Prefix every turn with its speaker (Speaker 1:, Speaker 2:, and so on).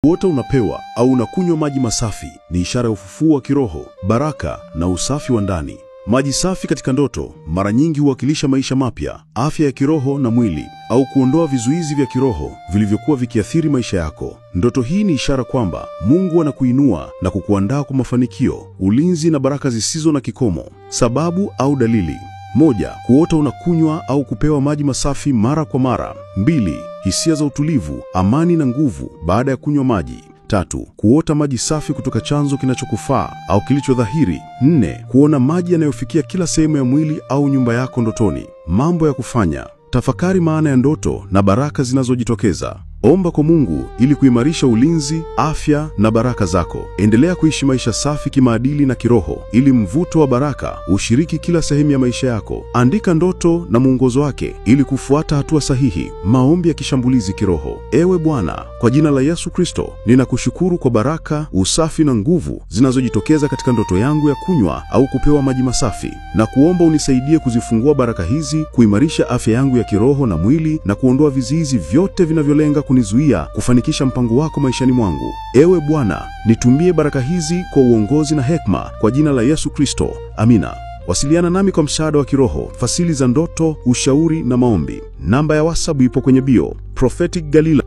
Speaker 1: Kuota unapewa au unakunywa maji masafi ni ishara ya ufufuo wa kiroho, baraka na usafi wa ndani. Maji safi katika ndoto mara nyingi huwakilisha maisha mapya, afya ya kiroho na mwili, au kuondoa vizuizi vya kiroho vilivyokuwa vikiathiri maisha yako. Ndoto hii ni ishara kwamba Mungu anakuinua na kukuandaa kwa mafanikio, ulinzi na baraka zisizo na kikomo. Sababu au dalili: 1. Kuota unakunywa au kupewa maji masafi mara kwa mara. 2. Hisia za utulivu, amani na nguvu baada ya kunywa maji. 3. Kuota maji safi kutoka chanzo kinachokufaa au kilicho dhahiri. 4. Kuona maji yanayofikia kila sehemu ya mwili au nyumba yako ndotoni. Mambo ya kufanya: tafakari maana ya ndoto na baraka zinazojitokeza. Omba kwa Mungu ili kuimarisha ulinzi, afya na baraka zako. Endelea kuishi maisha safi kimaadili na kiroho ili mvuto wa baraka ushiriki kila sehemu ya maisha yako. Andika ndoto na mwongozo wake ili kufuata hatua sahihi. Maombi ya kishambulizi kiroho. Ewe Bwana, kwa jina la Yesu Kristo, ninakushukuru kwa baraka, usafi na nguvu zinazojitokeza katika ndoto yangu ya kunywa au kupewa maji masafi, na kuomba unisaidie kuzifungua baraka hizi, kuimarisha afya yangu ya kiroho na mwili, na kuondoa vizuizi vyote vinavyolenga kunizuia kufanikisha mpango wako maishani mwangu. Ewe Bwana, nitumie baraka hizi kwa uongozi na hekima, kwa jina la Yesu Kristo. Amina. Wasiliana nami kwa msaada wa kiroho, fasili za ndoto, ushauri na maombi. Namba ya WhatsApp ipo kwenye bio. Prophetic Galila.